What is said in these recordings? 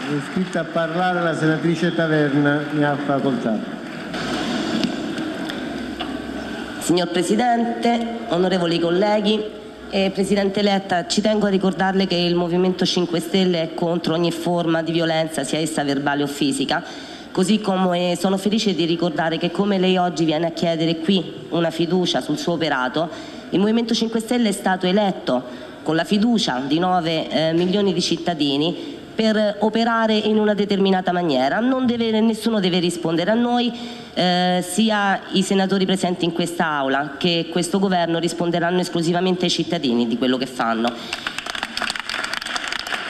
È iscritta a parlare la senatrice Taverna, ne ha facoltà. Signor Presidente, onorevoli colleghi, Presidente Letta, ci tengo a ricordarle che il Movimento 5 Stelle è contro ogni forma di violenza, sia essa verbale o fisica, così come sono felice di ricordare che come lei oggi viene a chiedere qui una fiducia sul suo operato, il Movimento 5 Stelle è stato eletto con la fiducia di 9 milioni di cittadini per operare in una determinata maniera. Nessuno deve rispondere a noi, sia i senatori presenti in quest'Aula che questo governo risponderanno esclusivamente ai cittadini di quello che fanno.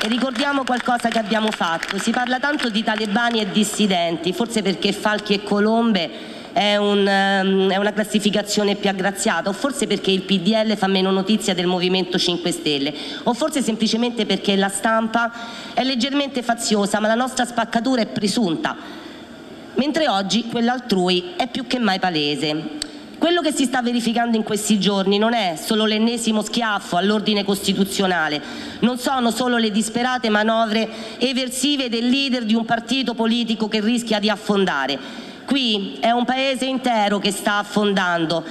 E ricordiamo qualcosa che abbiamo fatto. Si parla tanto di talebani e dissidenti, forse perché falchi e colombe è una classificazione più aggraziata, o forse perché il PDL fa meno notizia del Movimento 5 Stelle, o forse semplicemente perché la stampa è leggermente faziosa, ma la nostra spaccatura è presunta, mentre oggi quella altrui è più che mai palese. Quello che si sta verificando in questi giorni non è solo l'ennesimo schiaffo all'ordine costituzionale, non sono solo le disperate manovre eversive del leader di un partito politico che rischia di affondare. Qui è un paese intero che sta affondando,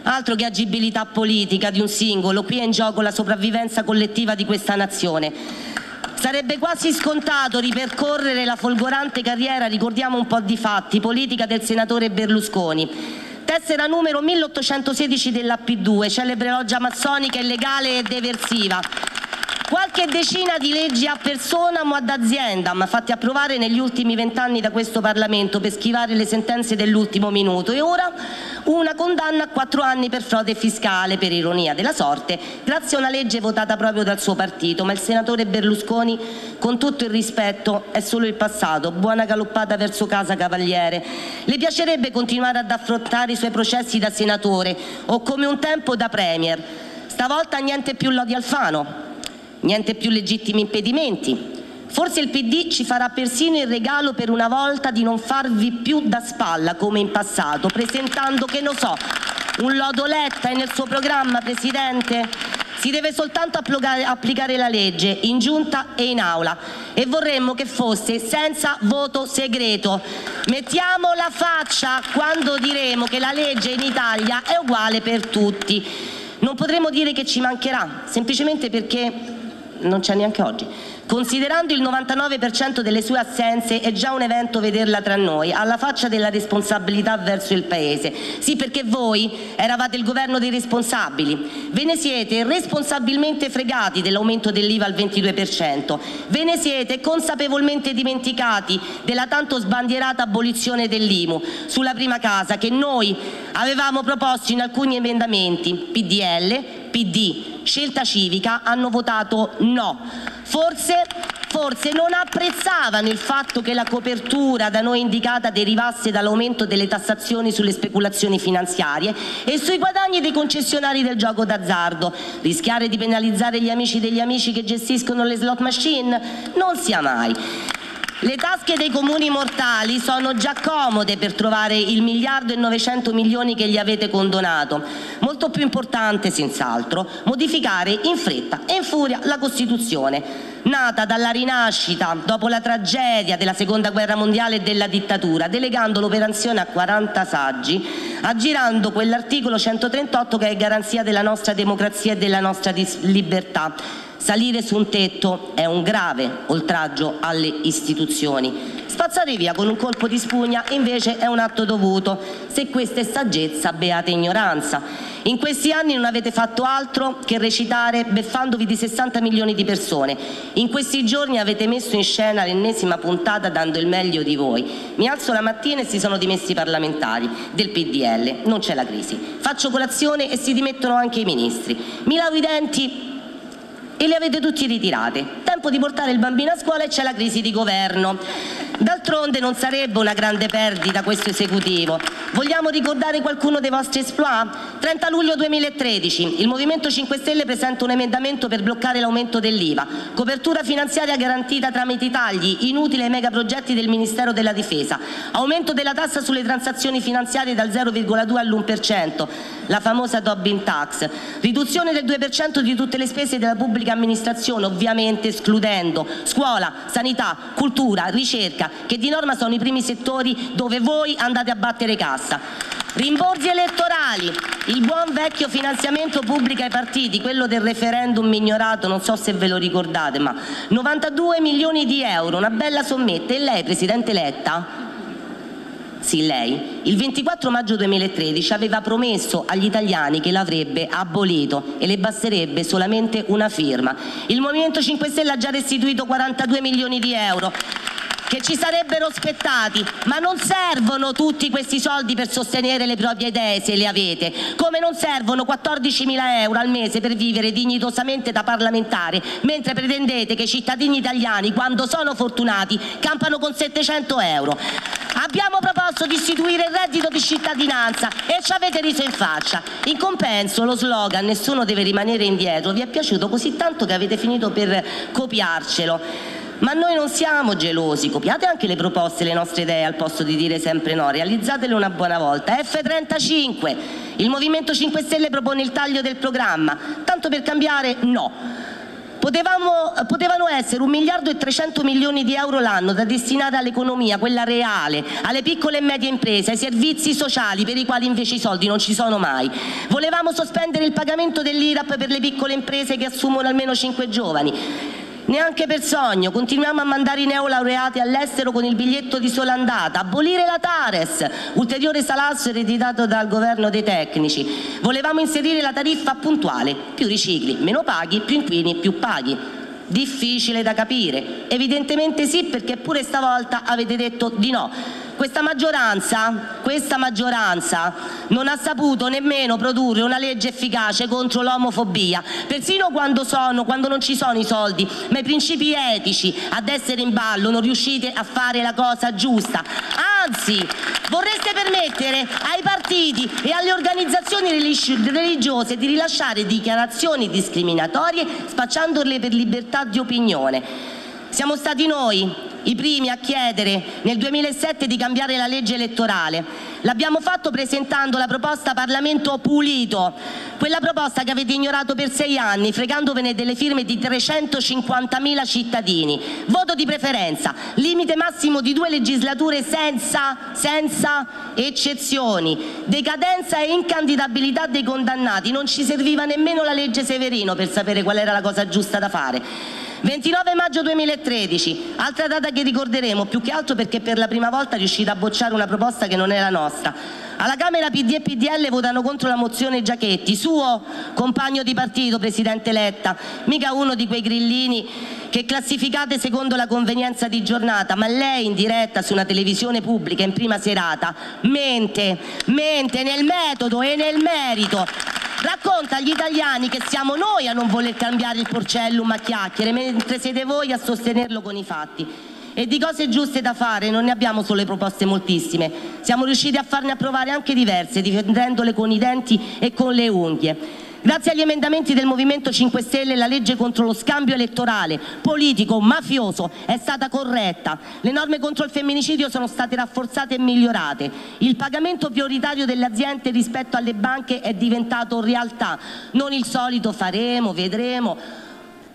altro che agibilità politica di un singolo, qui è in gioco la sopravvivenza collettiva di questa nazione. Sarebbe quasi scontato ripercorrere la folgorante carriera, ricordiamo un po' di fatti, politica del senatore Berlusconi. Tessera numero 1816 della P2, celebre loggia massonica illegale ed eversiva. Qualche decina di leggi a personam o ad aziendam fatte approvare negli ultimi 20 anni da questo Parlamento per schivare le sentenze dell'ultimo minuto, e ora una condanna a 4 anni per frode fiscale, per ironia della sorte, grazie a una legge votata proprio dal suo partito. Ma il senatore Berlusconi, con tutto il rispetto, è solo il passato. Buona galoppata verso casa, cavaliere. Le piacerebbe continuare ad affrontare i suoi processi da senatore o come un tempo da premier? Stavolta niente più lodi Alfano, niente più legittimi impedimenti. Forse il PD ci farà persino il regalo per una volta di non farvi più da spalla come in passato, presentando, che ne so, un lodo Letta e nel suo programma, Presidente, si deve soltanto applicare la legge in giunta e in aula, e vorremmo che fosse senza voto segreto. Mettiamo la faccia quando diremo che la legge in Italia è uguale per tutti. Non potremo dire che ci mancherà, semplicemente perché non c'è neanche oggi. Considerando il 99% delle sue assenze è già un evento vederla tra noi, alla faccia della responsabilità verso il Paese. Sì, perché voi eravate il governo dei responsabili, ve ne siete responsabilmente fregati dell'aumento dell'IVA al 22%, ve ne siete consapevolmente dimenticati della tanto sbandierata abolizione dell'IMU sulla prima casa che noi avevamo proposto in alcuni emendamenti. PDL, PD, Scelta Civica hanno votato no. Forse non apprezzavano il fatto che la copertura da noi indicata derivasse dall'aumento delle tassazioni sulle speculazioni finanziarie e sui guadagni dei concessionari del gioco d'azzardo. Rischiare di penalizzare gli amici degli amici che gestiscono le slot machine? Non sia mai. Le tasche dei comuni mortali sono già comode per trovare il 1.900 milioni che gli avete condonato. Molto più importante, senz'altro, modificare in fretta e in furia la Costituzione, nata dalla rinascita dopo la tragedia della Seconda Guerra Mondiale e della dittatura, delegando l'operazione a 40 saggi, aggirando quell'articolo 138 che è garanzia della nostra democrazia e della nostra libertà. Salire su un tetto è un grave oltraggio alle istituzioni. Spazzare via con un colpo di spugna invece è un atto dovuto. Se questa è saggezza, beata ignoranza. In questi anni non avete fatto altro che recitare beffandovi di 60 milioni di persone. In questi giorni avete messo in scena l'ennesima puntata dando il meglio di voi. Mi alzo la mattina e si sono dimessi i parlamentari del PDL. Non c'è la crisi. Faccio colazione e si dimettono anche i ministri. Mi lavo i denti e li avete tutti ritirati. Tempo di portare il bambino a scuola e c'è la crisi di governo. D'altronde non sarebbe una grande perdita questo esecutivo. Vogliamo ricordare qualcuno dei vostri exploit? 30 luglio 2013, il Movimento 5 Stelle presenta un emendamento per bloccare l'aumento dell'IVA, copertura finanziaria garantita tramite i tagli inutili ai megaprogetti del Ministero della Difesa, aumento della tassa sulle transazioni finanziarie dal 0,2 all'1%, la famosa Tobin Tax, riduzione del 2% di tutte le spese della pubblica amministrazione, ovviamente escludendo scuola, sanità, cultura, ricerca, che di norma sono i primi settori dove voi andate a battere cassa. Rimborsi elettorali, il buon vecchio finanziamento pubblico ai partiti, quello del referendum ignorato, non so se ve lo ricordate, ma 92 milioni di euro, una bella sommetta. E lei, Presidente Letta? Sì, lei, il 24 maggio 2013 aveva promesso agli italiani che l'avrebbe abolito e le basterebbe solamente una firma. Il Movimento 5 Stelle ha già restituito 42 milioni di euro che ci sarebbero spettati, ma non servono tutti questi soldi per sostenere le proprie idee se le avete, come non servono 14.000 euro al mese per vivere dignitosamente da parlamentare, mentre pretendete che i cittadini italiani, quando sono fortunati, campano con 700 euro. Abbiamo proposto di istituire il reddito di cittadinanza e ci avete riso in faccia. In compenso lo slogan "nessuno deve rimanere indietro" vi è piaciuto così tanto che avete finito per copiarcelo. Ma noi non siamo gelosi, copiate anche le proposte, le nostre idee al posto di dire sempre no, realizzatele una buona volta. F35, il Movimento 5 Stelle propone il taglio del programma, tanto per cambiare no. Potevano essere 1.300 miliardi di euro l'anno da destinare all'economia, quella reale, alle piccole e medie imprese, ai servizi sociali per i quali invece i soldi non ci sono mai. Volevamo sospendere il pagamento dell'IRAP per le piccole imprese che assumono almeno 5 giovani. Neanche per sogno, continuiamo a mandare i neolaureati all'estero con il biglietto di sola andata, abolire la TARES, ulteriore salasso ereditato dal governo dei tecnici. Volevamo inserire la tariffa puntuale, più ricicli, meno paghi, più inquini, più paghi. Difficile da capire, evidentemente sì, perché pure stavolta avete detto di no. Questa maggioranza non ha saputo nemmeno produrre una legge efficace contro l'omofobia, persino quando non ci sono i soldi, ma i principi etici ad essere in ballo non riuscite a fare la cosa giusta. Anzi, vorreste permettere ai partiti e alle organizzazioni religiose di rilasciare dichiarazioni discriminatorie spacciandole per libertà di opinione. Siamo stati noi i primi a chiedere nel 2007 di cambiare la legge elettorale. L'abbiamo fatto presentando la proposta Parlamento pulito, quella proposta che avete ignorato per 6 anni, fregandovene delle firme di 350.000 cittadini. Voto di preferenza, limite massimo di 2 legislature senza eccezioni, decadenza e incandidabilità dei condannati. Non ci serviva nemmeno la legge Severino per sapere qual era la cosa giusta da fare. 29 maggio 2013, altra data che ricorderemo, più che altro perché per la prima volta riuscite a bocciare una proposta che non è la nostra. Alla Camera PD e PDL votano contro la mozione Giachetti, suo compagno di partito, Presidente Letta, mica uno di quei grillini che classificate secondo la convenienza di giornata, ma lei in diretta su una televisione pubblica in prima serata mente nel metodo e nel merito. Racconta agli italiani che siamo noi a non voler cambiare il Porcellum a chiacchiere, mentre siete voi a sostenerlo con i fatti. E di cose giuste da fare non ne abbiamo solo le proposte moltissime, siamo riusciti a farne approvare anche diverse, difendendole con i denti e con le unghie. Grazie agli emendamenti del Movimento 5 Stelle la legge contro lo scambio elettorale politico mafioso è stata corretta, le norme contro il femminicidio sono state rafforzate e migliorate, il pagamento prioritario delle aziende rispetto alle banche è diventato realtà, non il solito faremo, vedremo,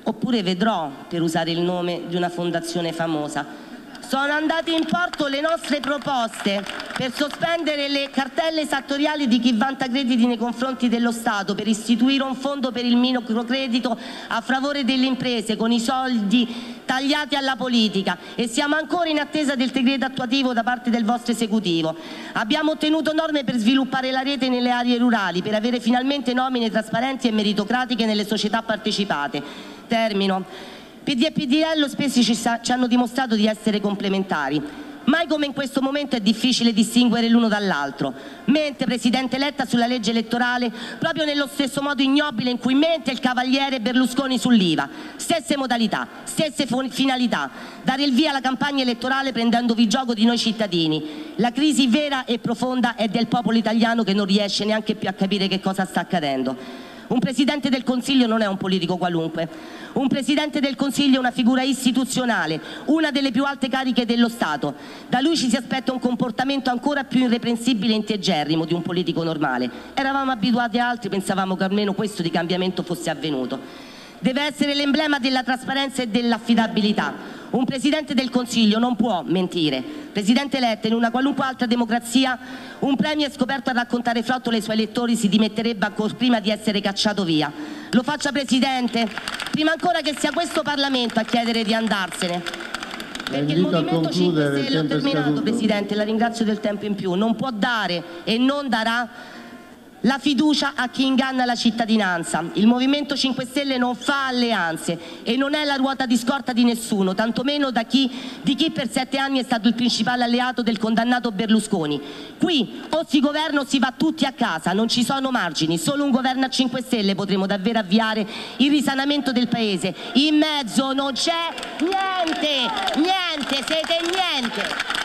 oppure vedrò, per usare il nome di una fondazione famosa. Sono andate in porto le nostre proposte per sospendere le cartelle esattoriali di chi vanta crediti nei confronti dello Stato, per istituire un fondo per il microcredito a favore delle imprese con i soldi tagliati alla politica, e siamo ancora in attesa del decreto attuativo da parte del vostro esecutivo. Abbiamo ottenuto norme per sviluppare la rete nelle aree rurali, per avere finalmente nomine trasparenti e meritocratiche nelle società partecipate. Termino. PD e PDL spesso ci hanno dimostrato di essere complementari, Mai come in questo momento è difficile distinguere l'uno dall'altro. Mente Presidente Letta sulla legge elettorale proprio nello stesso modo ignobile in cui mente il cavaliere Berlusconi sull'IVA. Stesse modalità, stesse finalità. Dare il via alla campagna elettorale prendendovi gioco di noi cittadini. La crisi vera e profonda è del popolo italiano che non riesce neanche più a capire che cosa sta accadendo. Un Presidente del Consiglio non è un politico qualunque. Un Presidente del Consiglio è una figura istituzionale, una delle più alte cariche dello Stato. Da lui ci si aspetta un comportamento ancora più irreprensibile e integerrimo di un politico normale. Eravamo abituati a altri, pensavamo che almeno questo di cambiamento fosse avvenuto. Deve essere l'emblema della trasparenza e dell'affidabilità. Un Presidente del Consiglio non può mentire. Presidente Letta, in una qualunque altra democrazia, un premier scoperto a raccontare frottole ai suoi elettori si dimetterebbe ancora prima di essere cacciato via. Lo faccia, Presidente, prima ancora che sia questo Parlamento a chiedere di andarsene. Perché il Movimento 5 Stelle, ho terminato, Presidente, la ringrazio del tempo in più, non può dare e non darà la fiducia a chi inganna la cittadinanza. Il Movimento 5 Stelle non fa alleanze e non è la ruota di scorta di nessuno, tantomeno di chi per 7 anni è stato il principale alleato del condannato Berlusconi. Qui o si governa o si va tutti a casa, non ci sono margini, solo un governo a 5 Stelle potremo davvero avviare il risanamento del Paese. In mezzo non c'è niente, niente, siete niente.